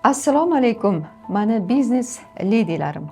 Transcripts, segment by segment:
Assalomu alaykum, mani biznes ledilarim.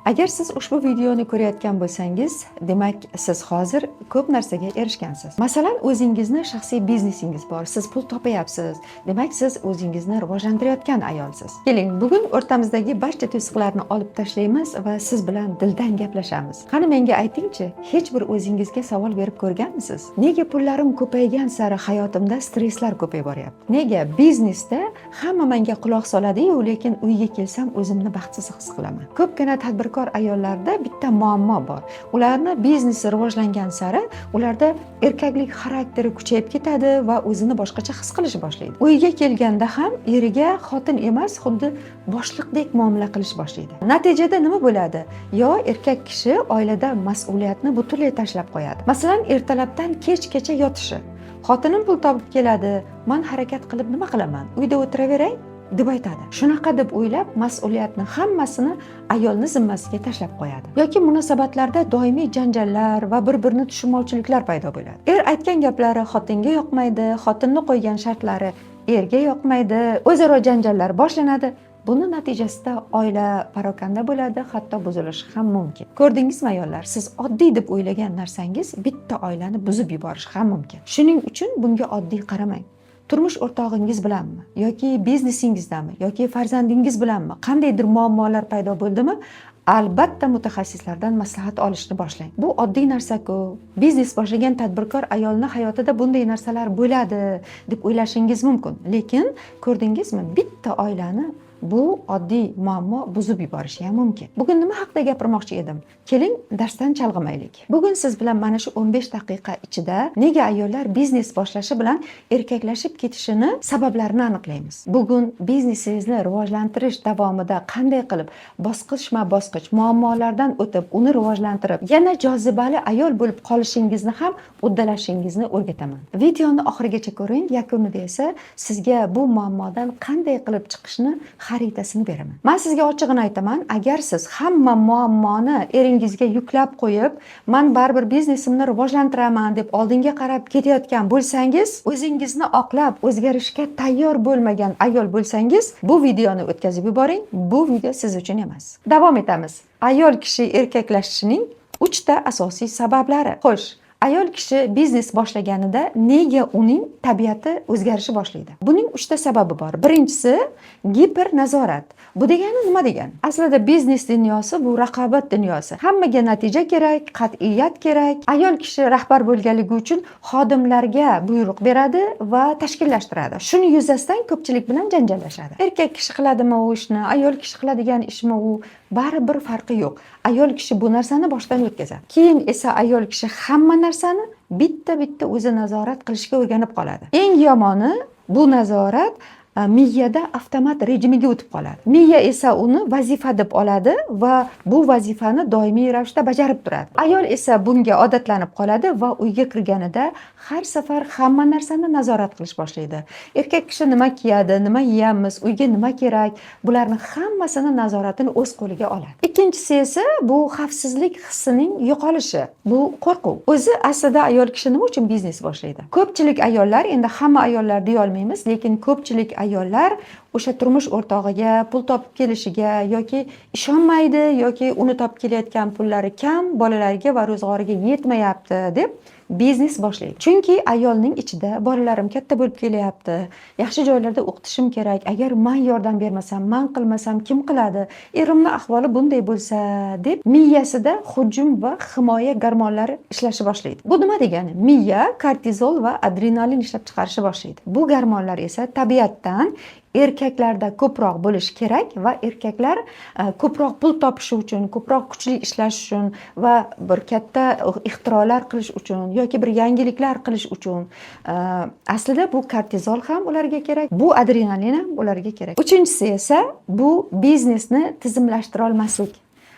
Agar siz ushbu videoni ko'rayotgan bo'lsangiz, demak siz hozir ko'p narsaga erishgansiz. Masalan, o'zingizni shaxsiy biznesingiz bor, siz pul topayapsiz. Demak, siz o'zingizni rivojlantirayotgan ayolsiz. Keling, bugun o'rtamizdagi barcha to'siqlarni olib tashlaymiz va siz bilan dildan gaplashamiz. Qani menga aytingchi, hech bir o'zingizga savol berib ko'rganmisiz? Nega pullarim ko'paygan sari hayotimda stresslar ko'payib boryapti? Nega biznesda hamma menga quloq soladi-yu, lekin uyga kelsam o'zimni baxtsiz his qilaman? Ko'pgina tadbirkor ayollarda bitta muammo bor. Ularni biznesi rivojlangan sari ularda erkaklik xarakteri kuchayib ketadi va o'zini boshqacha his qilish boshlaydi. Uyga kelganda ham eriga xotin emas, xuddi boshliqdek muomala qilish boshlaydi. Natijada nima bo'ladi? Yo erkak kishi oilada mas'uliyatni butunlay tashlab qo'yadi. Masalan, ertalabdan kechgacha yotishi. Xotinim pul topib keladi, men harakat qilib nima qilaman? Uyda o'tiraveray deb aytadi. Shunaqa deb o'ylab, mas'uliyatni hammasini ayolni zimmasiga tashlab qo'yadi. Yoki munosabatlarda doimiy janjallar va bir-birini tushunmovchiliklar paydo bo'ladi. Er aytgan gaplari xotinga yoqmaydi, xotinning qo'ygan shartlari erga yoqmaydi, o'zaro janjallar boshlanadi. Buni natijasida oila parokanda bo'ladi, hatto buzilishi ham mumkin. Ko'rdingizmi ayollar, siz oddiy deb o'ylagan narsangiz bitta oilani buzib yuborishi ham mumkin. Shuning uchun bunga oddiy qaramang. Turmush o'rtog'ingiz bilanmi yoki biznesingizdami yoki farzandingiz bilanmi qandaydir muammolar paydo bo'ldimi, albatta mutaxassislardan maslahat olishni boshlang. Bu oddiy narsa-ku. Biznes boshlagan tadbirkor ayolning hayotida bunday narsalar bo'ladi deb o'ylashingiz mumkin. Lekin ko'rdingizmi, bitta oilani bu oddiy muammo buzib yuborishi ham mumkin. Bugun nima haqida gapirmoqchi edim? Keling, darsdan chalg'imaylik. Bugun siz bilan mana shu 15 daqiqa ichida nega ayollar biznes boshlashi bilan erkaklashib ketishini sabablarini aniqlaymiz. Bugun biznesingizni rivojlantirish davomida qanday qilib bosqichma-bosqich muammolardan o'tib, uni rivojlantirib, yana jozibali ayol bo'lib qolishingizni ham uddalashingizni o'rgataman. Videoni oxirigacha ko'ring, yakunida esa sizga bu muammodan qanday qilib chiqishni xaritasini beraman. Men sizga ochig'ini aytaman, agar siz hamma muammoni eringizga yuklab qo'yib, men baribir biznesimni rivojlantiraman deb oldinga qarab ketayotgan bo'lsangiz, o'zingizni oqlab o'zgarishga tayyor bo'lmagan ayol bo'lsangiz, bu videoni o'tkazib yuboring. Bu video siz uchun emas. Davom etamiz. Ayol kishi erkaklashishining 3 ta asosiy sabablari. Xo'sh, ayol kishi biznes boshlaganida nega uning tabiati o'zgarishi boshlaydi? Buning 3 ta sababi bor. Birinchisi, gipernazorat. Bu degani nima degani? Aslida biznes dunyosi bu raqobat dunyosi. Hammaga natija kerak, qat'iyat kerak. Ayol kishi rahbar bo'lganligi uchun xodimlarga buyruq beradi va tashkillashtiradi. Shuni yuzasidan ko'pchilik bilan janjallashadi. Erkak kishi qiladimi u ishni, ayol kishi qiladigan ishmi u, baribir farqi yo'q. Ayol kishi bu narsani boshdan o'tkazadi. Keyin esa ayol kishi hamma narsani bitta o'zi nazorat qilishga o'rganib qoladi. Eng yomoni, bu nazorat miyada avtomat rejimiga o'tib qoladi. Miya esa uni vazifa deb oladi va bu vazifani doimiy ravishda bajarib turadi. Ayol esa bunga odatlanib qoladi va uyga kirganida har safar hamma narsani nazorat qilish boshlaydi. Erkak kishi nima kiyadi, nima yeyamiz, uyga nima kerak, bularning hammasini nazoratini o'z qo'liga oladi. Ikkinchisi esa bu xavfsizlik hissining yo'qolishi. Bu qo'rquv. O'zi aslida ayol kishi nima uchun biznes boshlaydi? Ko'pchilik ayollar, endi hamma ayollar deya olmaymiz, lekin ko'pchilik ayollar o'sha turmush o'rtog'iga pul topib kelishiga yoki ishonmaydi yoki uni topib kelayotgan pullari kam, bolalariga va ro'zg'origa yetmayapti deb biznes boshlaydi. Chunki ayolning ichida bolalarim katta bo'lib kelyapti, yaxshi joylarda o'qitishim kerak, agar men yordam bermasam, men qilmasam kim qiladi? Erimning ahvoli bunday bo'lsa deb miyasida hujum va himoya gormonlari ishlashni boshlaydi. Bu nima degani? Miya kortizol va adrenalin ishlab chiqarishni boshlaydi. Bu gormonlar esa tabiatdan erkaklarda ko'proq bo'lish kerak va erkaklar ko'proq pul topishi uchun, ko'proq kuchli ishlash uchun va bir katta ixtirolar qilish uchun yoki bir yangiliklar qilish uchun aslida bu kortizol ham ularga kerak, bu adrenalin ham ularga kerak. Uchinchisi esa bu biznesni tizimlashtira olmaslik.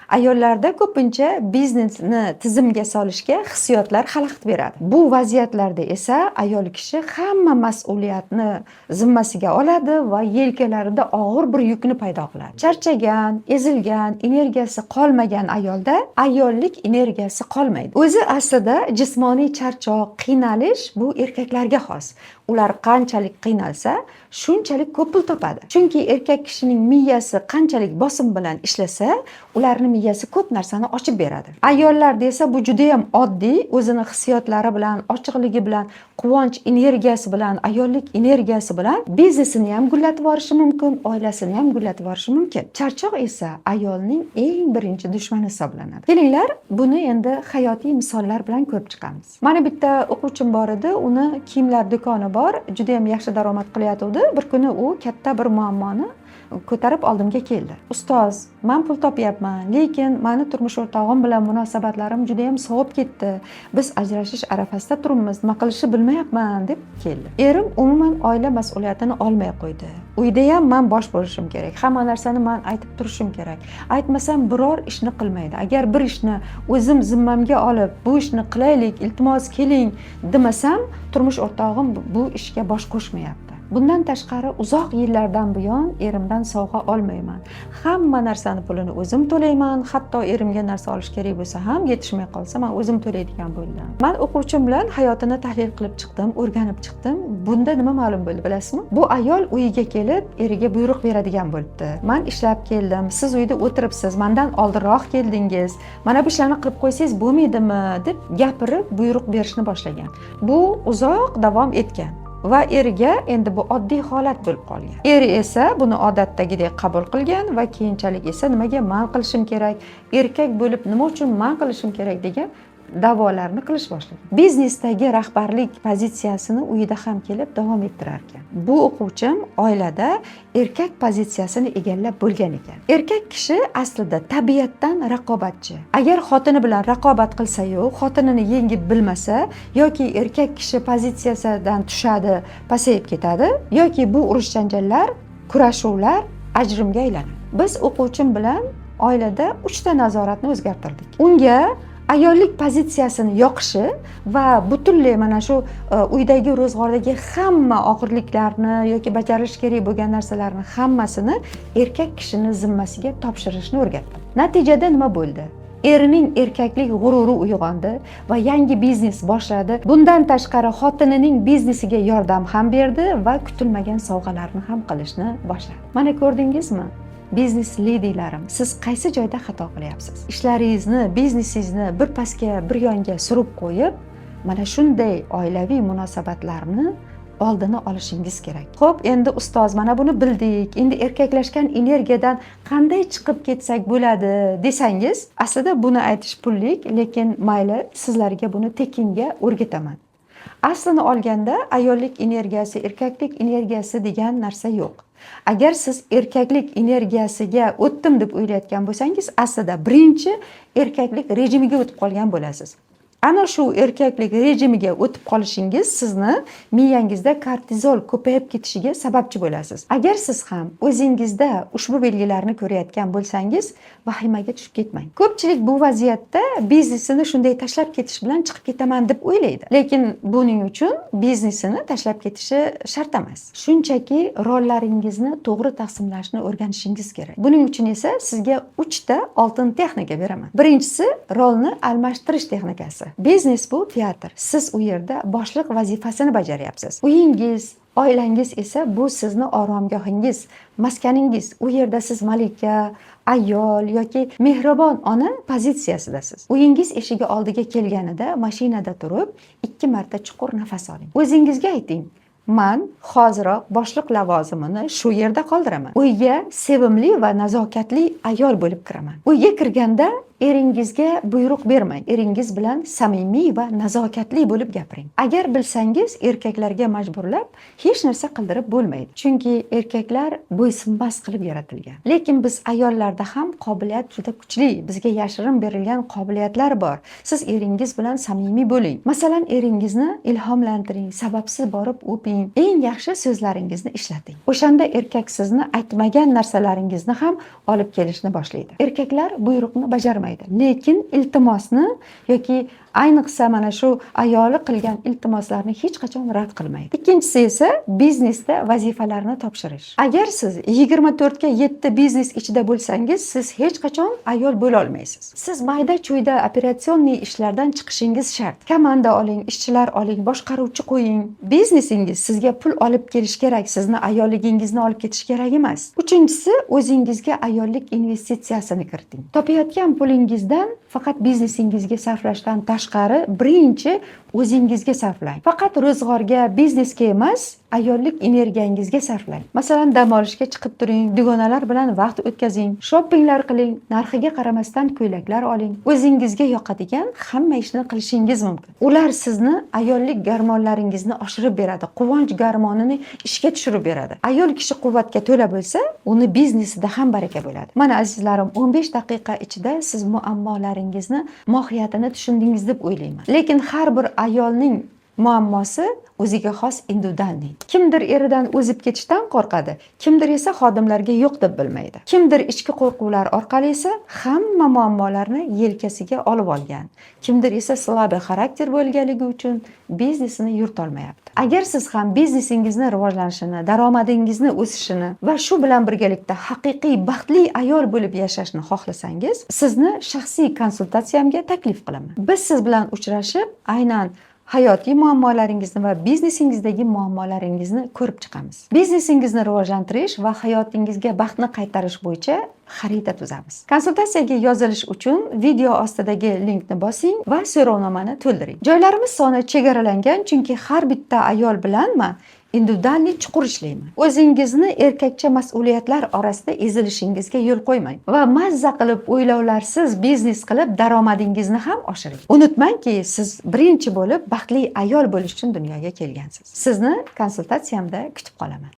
Ayollarda ko'pincha biznesni tizimga solishga hissiyotlar xalaqit beradi. Bu vaziyatlarda esa ayol kishi hamma mas'uliyatni zimmasiga oladi va yelkalarida og'ir bir yukni paydo qiladi. Charchagan, ezilgan, energiyasi qolmagan ayolda ayollik energiyasi qolmaydi. O'zi aslida jismoniy charchoq, qiynalish bu erkaklarga xos. ular qanchalik qiynalsa, shunchalik ko'p pul topadi. Chunki erkak kishining miyasi qanchalik bosim bilan ishlasa, ularning miyasi ko'p narsani ochib beradi. Ayollarda esa bu juda ham oddiy, o'zini hissiyotlari bilan, ochiqligi bilan, quvonch energiyasi bilan, ayollik energiyasi bilan biznesini ham gullatib yuborishi mumkin, oilasini ham gullatib yuborishi mumkin. Charchoq esa ayolning eng birinchi dushmani hisoblanadi. Kelinglar, buni endi hayotiy misollar bilan ko'rib chiqamiz. Mana bitta o'quvchim bor edi, uni kiyimlar do'koni bor, juda ham yaxshi daromad qilyotdi. Bir kuni u katta bir muammoni ko'tarib oldimga keldi. Ustoz, men pul topyapman, lekin meni turmush o'rtog'im bilan munosabatlarim juda ham sovib ketdi. Biz ajrashish arafasida turibmiz, nima qilishni bilmayapman deb keldi. Erim umuman oila mas'uliyatini olmay qo'ydi. Uyda ham men bosh bo'lishim kerak. Hamma narsani men aytib turishim kerak. Aytmasam biror ishni qilmaydi. Agar bir ishni o'zim zimmamga olib, bu ishni qilaylik, iltimos keling demasam, turmush o'rtog'im bu ishga bosh qo'shmayapti. Bundan tashqari uzoq yillardan buyon erimdan sovg'a olmayman. Hamma narsani pulini o'zim to'layman, hatto erimga narsa olish kerak bo'lsa ham yetishmay qolsa men o'zim to'laydigan bo'ldim. Men o'quvchim bilan hayotini tahlil qilib chiqdim, o'rganib chiqdim. Bunda nima ma'lum bo'ldi bilasizmi? Bu ayol uyiga kelib, eriga buyruq beradigan bo'libdi. Men ishlab keldim, siz uyda o'tiribsiz, mendan oldinroq keldingiz. Mana bu ishlarni qilib qo'ysangiz bo'lmaydimi deb gapirib buyruq berishni boshlagan. Bu uzoq davom etgan. Va eriga endi bu oddiy holat bo'lib qolgan. Eri esa buni odatdagidek qabul qilgan va keyinchalik esa nimaga men qilishim kerak, erkak bo'lib nima uchun men qilishim kerak degan da'volarni qilish boshlagan. Biznesdagi rahbarlik pozitsiyasini uyida ham kelib davom ettirar ekan. Bu o'quvchim oilada erkak pozitsiyasini egallab bo'lgan ekan. Erkak kishi aslida tabiatdan raqobatchi. Agar xotini bilan raqobat qilsa-yu, xotinini yengib bilmasa yoki erkak kishi pozitsiyasidan tushadi, pasayib ketadi yoki bu urush janjallar, kurashuvlar ajrimga aylanadi. Biz o'quvchim bilan oilada 3 ta nazoratni o'zgartirdik. Unga ayollik pozitsiyasini yoqishi va butunlay mana shu uydagi ro'zg'ordagi hamma og'irliklarni yoki bajarish kerak bo'lgan narsalarni hammasini erkak kishining zimmasiga topshirishni o'rgatdim. Natijada nima bo'ldi? Erining erkaklik g'ururi uyg'ondi va yangi biznes boshladi. Bundan tashqari xotinining biznesiga yordam ham berdi va kutilmagan sovg'alarni ham qilishni boshladi. Mana ko'rdingizmi? Biznes liderlarim, siz qaysi joyda xato qilyapsiz? Ishlaringizni, biznesingizni bir pastga, bir yonga surib qo'yib, mana shunday oilaviy munosabatlarni oldini olishingiz kerak. Xo'p, endi ustoz, mana buni bildik. Endi erkaklashgan energiyadan qanday chiqib ketsak bo'ladi desangiz, aslida buni aytish pullik, lekin mayli, sizlarga buni tekinga o'rgataman. Aslini olganda ayollik energiyasi, erkaklik energiyasi degan narsa yo'q. Agar siz erkaklik energiyasiga o'tdim deb o'ylayotgan bo'lsangiz, aslida birinchi erkaklik rejimiga o'tib qolgan bo'lasiz. Ana shu erkaklik rejimiga o'tib qolishingiz sizni miyangizda kortizol ko'payib ketishiga sababchi bo'lasiz. Agar siz ham o'zingizda ushbu belgilarni ko'rayotgan bo'lsangiz, vahimaga tushib ketmang. Ko'pchilik bu vaziyatda biznesini shunday tashlab ketish bilan chiqib ketaman deb o'ylaydi. Lekin buning uchun biznesini tashlab ketishi shart emas. Shunchaki rollaringizni to'g'ri taqsimlashni o'rganishingiz kerak. Buning uchun esa sizga 3 ta oltin texnika beraman. Birinchisi rolni almashtirish texnikasi. Biznes bu teatr. Siz u yerda boshliq vazifasini bajaryapsiz. Uyingiz, oilangiz esa bu sizni oromgohingiz, maskaningiz. U yerda siz malika, ayol yoki mehribon ona pozitsiyasidasiz. Uyingiz eshigi oldiga kelganida mashinada turib 2 marta chuqur nafas oling. O'zingizga ayting: "Men hoziroq boshliq lavozimini shu yerda qoldiraman. Uyga sevimli va nazokatli ayol bo'lib kiraman." Uyga kirganda eringizga buyruq bermang. Eringiz bilan samimiy va nazokatli bo'lib gapiring. Agar bilsangiz, erkaklarga majburlab hech narsa qildirib bo'lmaydi. Chunki erkaklar bo'ysunmas qilib yaratilgan. Lekin biz ayollarda ham qobiliyat juda kuchli. Bizga yashirin berilgan qobiliyatlar bor. Siz eringiz bilan samimiy bo'ling. Masalan, eringizni ilhomlantiring, sababsiz borib o'ping, eng yaxshi so'zlaringizni ishlating. O'shanda erkak sizni aytmagan narsalaringizni ham olib kelishni boshlaydi. Erkaklar buyruqni bajarmaydi. Lekin iltimosni yoki Ayniqsa mana shu ayoli qilgan iltimoslarni hech qachon rad qilmaydi. Ikkinchisi esa biznesda vazifalarni topshirish. Agar siz 24 ga 7 biznes ichida bo'lsangiz, siz hech qachon ayol bo'la olmaysiz. Siz mayda-chuyda operatsionniy ishlardan chiqishingiz shart. Komanda oling, ishchilar oling, boshqaruvchi qo'ying. Biznesingiz sizga pul olib kelish kerak, sizni ayolligingizni olib ketish kerak emas. Uchinchisi, o'zingizga ayollik investitsiyasini kiriting. Topayotgan pulingizdan faqat biznesingizga sarflashdan tashqari birinchi o'zingizga sarflang. Faqat ro'zg'orga, biznesga emas, ayollik energiyangizga sarflang. Masalan, dam olishga chiqib turing, dugonalar bilan vaqt o'tkazing, shoppinglar qiling, narxiga qaramasdan ko'ylaklar oling. O'zingizga yoqadigan hamma ishni qilishingiz mumkin. Ular sizni ayollik gormonlaringizni oshirib beradi, quvonch gormonini ishga tushirib beradi. Ayol kishi quvvatga to'la bo'lsa, uni biznesida ham baraka bo'ladi. Mana azizlarim, 15 daqiqa ichida siz muammolaringizni mohiyatini tushundingiz deb o'ylayman. Lekin har bir ayolning muammosi o'ziga xos individualniy. Kimdir eridan o'zib ketishdan qo'rqadi, kimdir esa xodimlarga yo'q deb bilmaydi. Kimdir ichki qo'rquvlar orqali esa hamma muammolarni yelkasiga olib olgan. Kimdir esa slabi xarakter bo'lganligi uchun biznesini yuritolmayapti. Agar siz ham biznesingizni rivojlanishini, daromadingizni o'sishini va shu bilan birgalikda haqiqiy baxtli ayol bo'lib yashashni xohlasangiz, sizni shaxsiy konsultatsiyamga taklif qilaman. Biz siz bilan uchrashib, aynan hayotiy muammolaringizni va biznesingizdagi muammolaringizni ko'rib chiqamiz. Biznesingizni rivojlantirish va hayotingizga baxtni qaytarish bo'yicha xarita tuzamiz. Konsultatsiyaga yozilish uchun video ostidagi linkni bosing va so'rovnomani to'ldiring. Joylarimiz soni chegaralangan, chunki har bitta ayol bilanman individualniy chuqur ishlayman. O'zingizni erkakcha mas'uliyatlar orasida ezilishingizga yo'l qo'ymang va mazza qilib o'ylovlarsiz biznes qilib daromadingizni ham oshiring. Unutmangki, siz birinchi bo'lib baxtli ayol bo'lish uchun dunyoga kelgansiz. Sizni konsultatsiyamda kutib qolaman.